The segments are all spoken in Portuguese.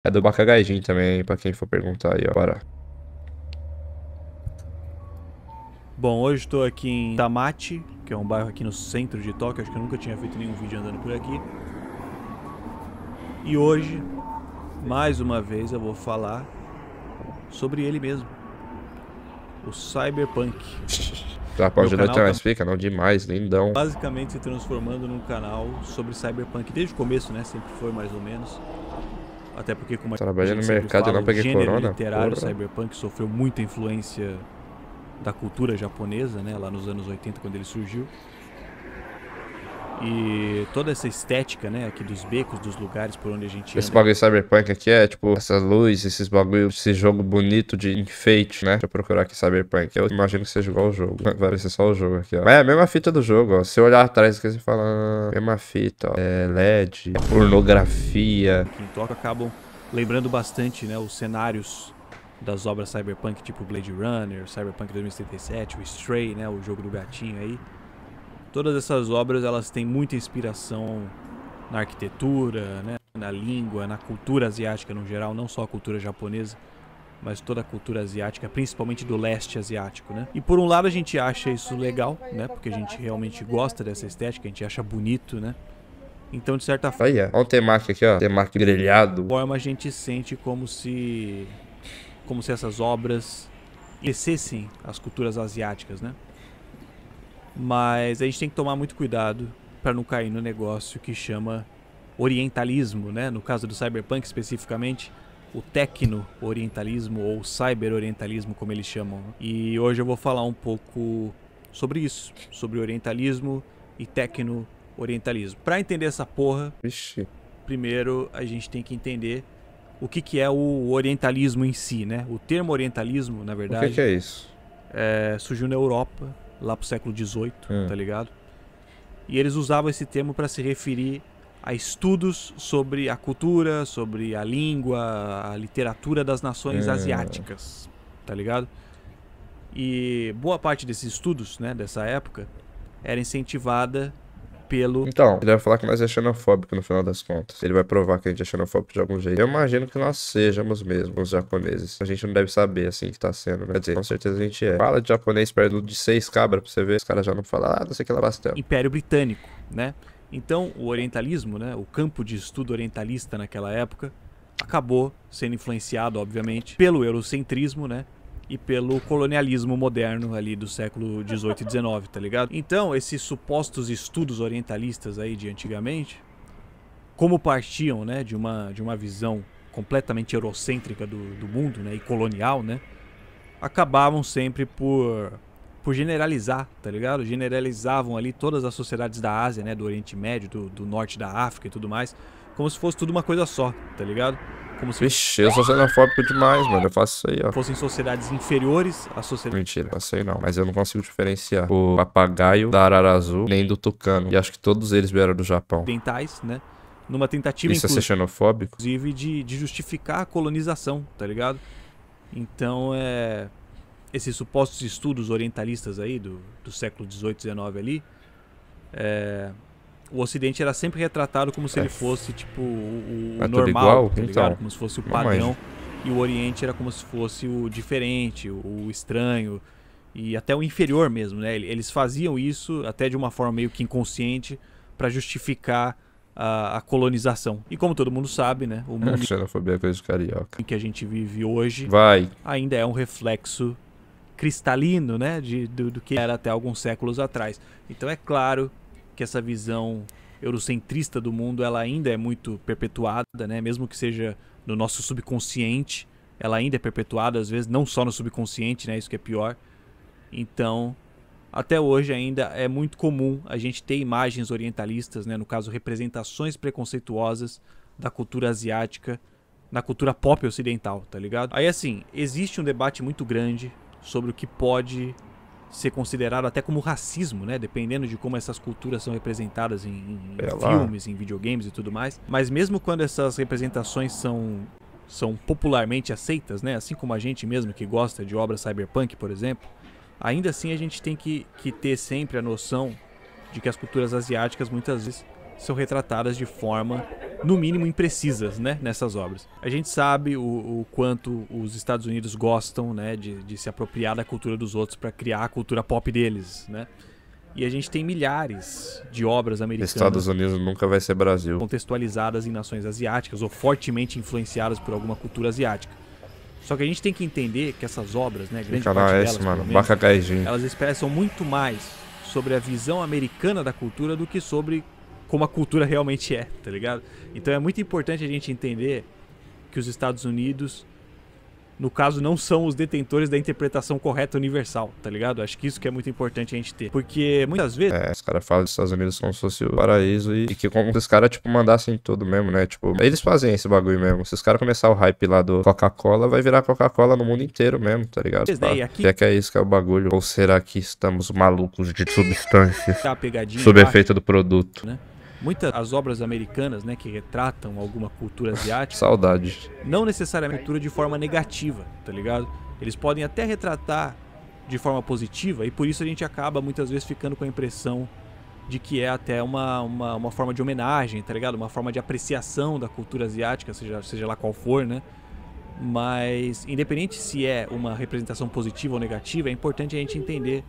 É do Bakagaijin também, pra quem for perguntar aí, ó. Bora. Bom, hoje estou aqui em Tamachi, que é um bairro aqui no centro de Tóquio. Acho que eu nunca tinha feito nenhum vídeo andando por aqui. E hoje, mais uma vez, eu vou falar sobre ele mesmo, o Cyberpunk. Japão Meu de noite canal não tá explica, não, demais, lindão. basicamente se transformando num canal sobre Cyberpunk desde o começo, né? Sempre foi mais ou menos. Até porque, como a Trabalhei no gente sempre mercado e fala, não o peguei gênero corona, literário porra. Cyberpunk sofreu muita influência da cultura japonesa, né? Lá nos anos 80, quando ele surgiu. E toda essa estética, né, aqui dos becos, dos lugares por onde a gente Esse anda. bagulho Cyberpunk aqui é, tipo, essa luz, esses bagulho, esse jogo bonito de enfeite, né? Deixa eu procurar aqui Cyberpunk. Eu imagino que seja igual o jogo. Vai ser só o jogo aqui, ó. Mas é a mesma fita do jogo, ó. Se eu olhar atrás aqui, você fala, mesma fita, ó. É LED, é pornografia. Aqui em Tóquio acabam lembrando bastante, né, os cenários das obras Cyberpunk, tipo Blade Runner, Cyberpunk 2077, o Stray, né, o jogo do gatinho aí. Todas essas obras, elas têm muita inspiração na arquitetura, né, na língua, na cultura asiática no geral, não só a cultura japonesa, mas toda a cultura asiática, principalmente do leste asiático, né? E por um lado a gente acha isso legal, né, porque a gente realmente gosta dessa estética, a gente acha bonito, né? Então, de certa Aí, ó. Olha o temaki aqui, ó. Temaki grelhado. forma, a gente sente como se essas obras enriquecessem as culturas asiáticas, né? Mas a gente tem que tomar muito cuidado para não cair no negócio que chama orientalismo, né? No caso do Cyberpunk especificamente, o tecno-orientalismo ou cyber-orientalismo, como eles chamam. E hoje eu vou falar um pouco sobre isso, sobre orientalismo e tecno-orientalismo. Para entender essa porra, Vixe. primeiro a gente tem que entender o que é o orientalismo em si, né? O termo orientalismo, na O verdade, que é isso? surgiu na Europa, lá pro século XVIII, tá ligado? E eles usavam esse termo para se referir a estudos sobre a cultura, sobre a língua, a literatura das nações asiáticas, tá ligado? E boa parte desses estudos, né, dessa época, era incentivada pelo... Então, ele vai falar que nós é xenofóbico no final das contas. Ele vai provar que a gente é xenofóbico de algum jeito. Eu imagino que nós sejamos mesmo, os japoneses. A gente não deve saber, assim, que tá sendo, né? Quer dizer, com certeza a gente é. Fala de japonês perto de 6 cabras pra você ver. Os caras já não falam, não sei o que lá bastante. Império Britânico, né? Então, o orientalismo, né, o campo de estudo orientalista naquela época, acabou sendo influenciado, obviamente, pelo eurocentrismo, né? E pelo colonialismo moderno ali do século XVIII e XIX, tá ligado? Então, esses supostos estudos orientalistas aí de antigamente, como partiam, né, de uma visão completamente eurocêntrica do mundo, né, e colonial, né, acabavam sempre por generalizar, tá ligado? Generalizavam ali todas as sociedades da Ásia, né, do Oriente Médio, do norte da África e tudo mais, como se fosse tudo uma coisa só, tá ligado? Como se Vixe, eu sou xenofóbico demais, mano. Eu faço isso aí, ó. fossem sociedades inferiores às sociedades Mentira, eu sei não. Mas eu não consigo diferenciar o papagaio da arara azul nem do tucano. E acho que todos eles vieram do Japão. ocidentais, né? Numa tentativa, Isso é ser xenofóbico? inclusive, de justificar a colonização, tá ligado? Então, esses supostos estudos orientalistas aí do século XVIII, XIX ali, o Ocidente era sempre retratado como se ele fosse, tipo, o É tudo normal, igual? tá ligado? Então, Como se fosse o não padrão. manjo. E o Oriente era como se fosse o diferente, o estranho e até o inferior mesmo, né? Eles faziam isso até de uma forma meio que inconsciente para justificar a colonização. E como todo mundo sabe, né? O mundo Xenofobia é coisa de carioca. em que a gente vive hoje Vai. ainda é um reflexo cristalino, né, do que era até alguns séculos atrás. Então é claro que essa visão eurocentrista do mundo, ela ainda é muito perpetuada, né, mesmo que seja no nosso subconsciente, ela ainda é perpetuada, às vezes não só no subconsciente, né, isso que é pior. Então, até hoje ainda é muito comum a gente ter imagens orientalistas, né, no caso representações preconceituosas da cultura asiática na cultura pop ocidental, tá ligado? Aí assim, existe um debate muito grande sobre o que pode ser considerado até como racismo, né? Dependendo de como essas culturas são representadas em filmes, em videogames e tudo mais. Mas mesmo quando essas representações são popularmente aceitas, né? Assim como a gente mesmo que gosta de obras cyberpunk, por exemplo, ainda assim a gente tem que ter sempre a noção de que as culturas asiáticas muitas vezes são retratadas de forma, no mínimo, imprecisas, né, nessas obras. A gente sabe o quanto os Estados Unidos gostam, né, de se apropriar da cultura dos outros para criar a cultura pop deles, né? E a gente tem milhares de obras americanas. Estados Unidos nunca vai ser Brasil. Contextualizadas em nações asiáticas ou fortemente influenciadas por alguma cultura asiática. Só que a gente tem que entender que essas obras, né, grande parte delas, mano, pelo menos, elas expressam muito mais sobre a visão americana da cultura do que sobre como a cultura realmente é, tá ligado? Então é muito importante a gente entender que os Estados Unidos, no caso, não são os detentores da interpretação correta universal, tá ligado? Acho que isso que é muito importante a gente ter. Porque muitas vezes... os caras falam dos Estados Unidos como se fosse o paraíso e que como se os caras, tipo, mandassem tudo mesmo, né? Tipo, eles fazem esse bagulho mesmo. Se os caras começarem o hype lá do Coca-Cola, vai virar Coca-Cola no mundo inteiro mesmo, tá ligado? Que é isso que é o bagulho. Ou será que estamos malucos de substâncias? A pegadinha sob efeito do produto, né? Muitas as obras americanas, né, que retratam alguma cultura asiática, saudade, não necessariamente cultura de forma negativa, tá ligado? Eles podem até retratar de forma positiva e por isso a gente acaba muitas vezes ficando com a impressão de que é até uma forma de homenagem, tá ligado? Uma forma de apreciação da cultura asiática, seja lá qual for, né? Mas independente se é uma representação positiva ou negativa, é importante a gente entender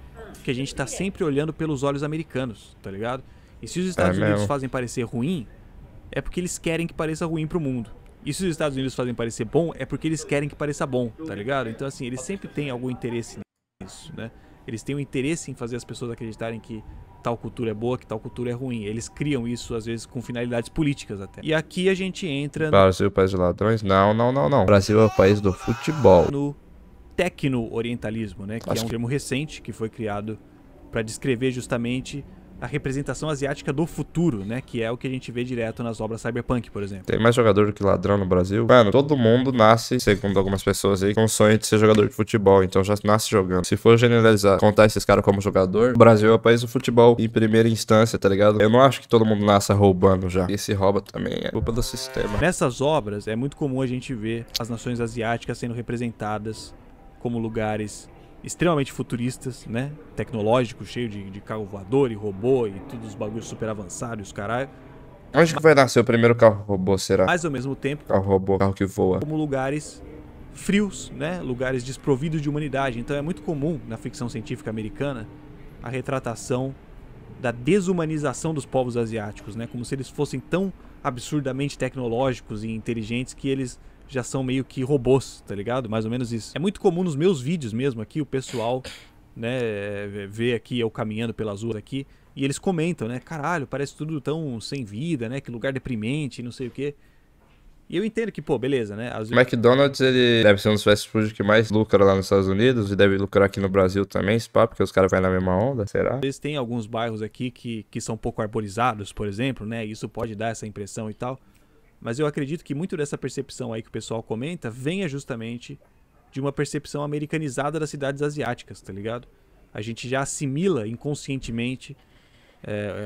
que a gente tá sempre olhando pelos olhos americanos, tá ligado? E se os Estados Unidos fazem parecer ruim, é porque eles querem que pareça ruim pro mundo. E se os Estados Unidos fazem parecer bom, é porque eles querem que pareça bom, tá ligado? Então, assim, eles sempre têm algum interesse nisso, né? Eles têm um interesse em fazer as pessoas acreditarem que tal cultura é boa, que tal cultura é ruim. Eles criam isso, às vezes, com finalidades políticas até. E aqui a gente entra... Brasil é o país de ladrões? Não. Brasil é o país do futebol. No tecno-orientalismo, né? Que é um termo recente que foi criado para descrever justamente a representação asiática do futuro, né? Que é o que a gente vê direto nas obras cyberpunk, por exemplo. Tem mais jogador do que ladrão no Brasil? Mano, todo mundo nasce, segundo algumas pessoas aí, com o sonho de ser jogador de futebol. Então já nasce jogando. Se for generalizar, contar esses caras como jogador, o Brasil é o país do futebol em primeira instância, tá ligado? Eu não acho que todo mundo nasça roubando já. E se rouba também é culpa do sistema. Nessas obras, é muito comum a gente ver as nações asiáticas sendo representadas como lugares extremamente futuristas, né? Tecnológicos, cheio de carro voador e robô e todos os bagulhos super avançados, os caralho. Onde que vai nascer o primeiro carro robô, será? Mas ao mesmo tempo, carro robô, carro que voa. Como lugares frios, né? Lugares desprovidos de humanidade. Então é muito comum na ficção científica americana a retratação da desumanização dos povos asiáticos, né? Como se eles fossem tão absurdamente tecnológicos e inteligentes que eles já são meio que robôs, tá ligado? Mais ou menos isso. É muito comum nos meus vídeos mesmo aqui, o pessoal, né, vê aqui eu caminhando pelas ruas aqui, e eles comentam, né? Caralho, parece tudo tão sem vida, né? Que lugar deprimente, não sei o quê. E eu entendo que, pô, beleza, né? Às vezes... O McDonald's, ele deve ser um dos fast food que mais lucra lá nos Estados Unidos e deve lucrar aqui no Brasil também, esse papo, porque os caras vão na mesma onda, será? Às vezes tem alguns bairros aqui que são pouco arborizados, por exemplo, né? Isso pode dar essa impressão e tal. Mas eu acredito que muito dessa percepção aí que o pessoal comenta venha justamente de uma percepção americanizada das cidades asiáticas, tá ligado? A gente já assimila inconscientemente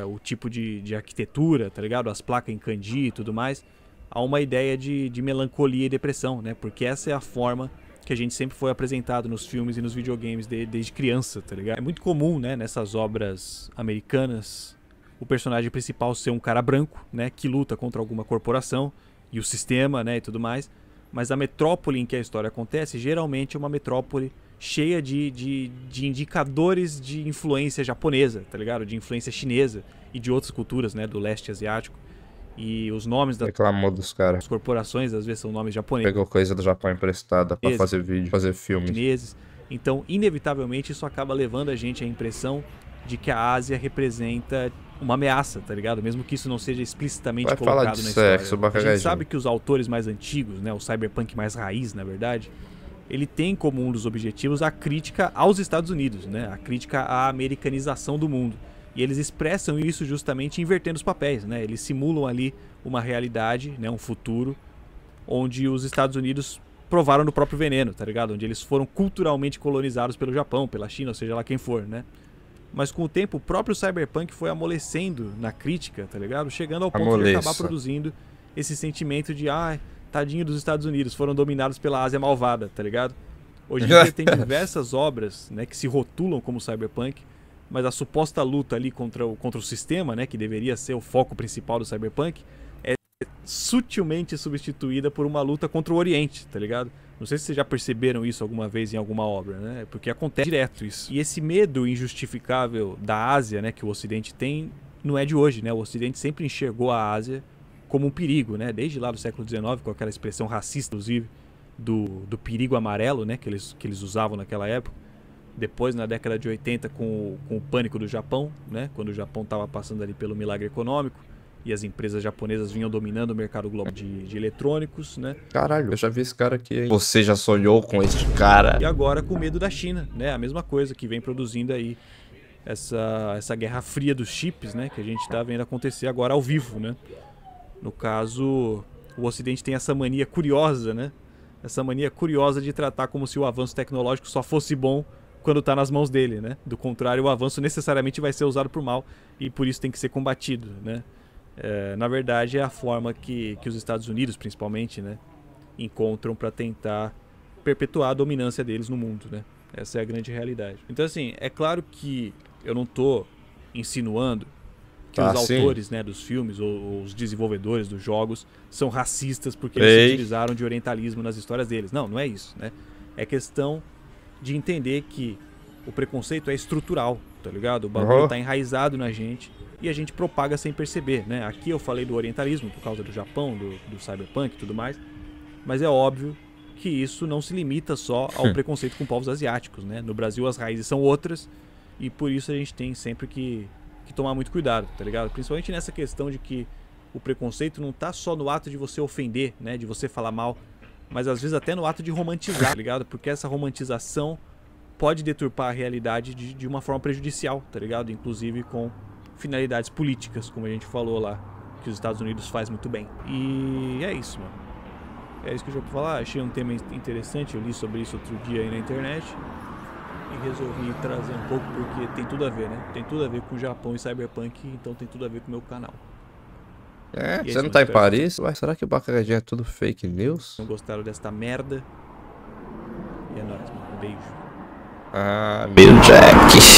o tipo de arquitetura, tá ligado? As placas em kanji e tudo mais, a uma ideia de melancolia e depressão, né? Porque essa é a forma que a gente sempre foi apresentado nos filmes e nos videogames desde criança, tá ligado? É muito comum, né, nessas obras americanas, o personagem principal ser um cara branco, né, que luta contra alguma corporação e o sistema, né, e tudo mais. Mas a metrópole em que a história acontece geralmente é uma metrópole cheia de indicadores de influência japonesa, tá ligado? De influência chinesa e de outras culturas, né, do leste asiático. E os nomes das reclamou dos caras. Corporações às vezes são nomes japoneses. Pegou coisa do Japão emprestada pra fazer vídeo, fazer filme. Chineses. Então, inevitavelmente, isso acaba levando a gente à impressão de que a Ásia representa uma ameaça, tá ligado? Mesmo que isso não seja explicitamente colocado na história. A gente sabe que os autores mais antigos, né, o cyberpunk mais raiz, na verdade, ele tem como um dos objetivos a crítica aos Estados Unidos, né? A crítica à americanização do mundo. E eles expressam isso justamente invertendo os papéis, né? Eles simulam ali uma realidade, né, um futuro, onde os Estados Unidos provaram no próprio veneno, tá ligado? Onde eles foram culturalmente colonizados pelo Japão, pela China, ou seja lá quem for, né? Mas com o tempo, o próprio cyberpunk foi amolecendo na crítica, tá ligado? Chegando ao ponto de acabar produzindo esse sentimento de, tadinho dos Estados Unidos, foram dominados pela Ásia malvada, tá ligado? Hoje em dia tem diversas obras, né, que se rotulam como cyberpunk, mas a suposta luta ali contra o sistema, né, que deveria ser o foco principal do Cyberpunk, é sutilmente substituída por uma luta contra o Oriente, tá ligado? Não sei se vocês já perceberam isso alguma vez em alguma obra, né? Porque acontece direto isso. E esse medo injustificável da Ásia, né, que o Ocidente tem, não é de hoje, né? O Ocidente sempre enxergou a Ásia como um perigo, né? Desde lá do século XIX, com aquela expressão racista, inclusive, do perigo amarelo, né? Que eles usavam naquela época. Depois, na década de 80, com o pânico do Japão, né? Quando o Japão estava passando ali pelo milagre econômico e as empresas japonesas vinham dominando o mercado global de eletrônicos, né? Caralho, eu já vi esse cara aqui, hein? Você já sonhou com este cara? E agora com o medo da China, né? A mesma coisa que vem produzindo aí essa guerra fria dos chips, né? Que a gente está vendo acontecer agora ao vivo, né? No caso, o Ocidente tem essa mania curiosa, né? Essa mania curiosa de tratar como se o avanço tecnológico só fosse bom quando está nas mãos dele, né? Do contrário, o avanço necessariamente vai ser usado por mal e por isso tem que ser combatido, né? Na verdade, é a forma que os Estados Unidos, principalmente, né, encontram para tentar perpetuar a dominância deles no mundo, né? Essa é a grande realidade. Então, assim, é claro que eu não estou insinuando que os autores, né, dos filmes ou os desenvolvedores dos jogos são racistas porque eles se utilizaram de orientalismo nas histórias deles. Não, não é isso, né? É questão de entender que o preconceito é estrutural, tá ligado? O bagulho tá enraizado na gente e a gente propaga sem perceber, né? Aqui eu falei do orientalismo por causa do Japão, do cyberpunk e tudo mais, mas é óbvio que isso não se limita só ao preconceito com povos asiáticos, né? No Brasil as raízes são outras e por isso a gente tem sempre que tomar muito cuidado, tá ligado? Principalmente nessa questão de que o preconceito não tá só no ato de você ofender, né? De você falar mal, mas às vezes até no ato de romantizar, tá ligado? Porque essa romantização pode deturpar a realidade de uma forma prejudicial, tá ligado? Inclusive com finalidades políticas, como a gente falou lá, que os Estados Unidos faz muito bem. E é isso, mano. É isso que eu já vou falar. Achei um tema interessante, eu li sobre isso outro dia aí na internet e resolvi trazer um pouco porque tem tudo a ver, né? Tem tudo a ver com o Japão e Cyberpunk, então tem tudo a ver com o meu canal. Você não tá em Paris? Ué, será que o Bacardinho é tudo fake news? Não gostaram desta merda? E é nóis, mano. Beijo. Meu Jack.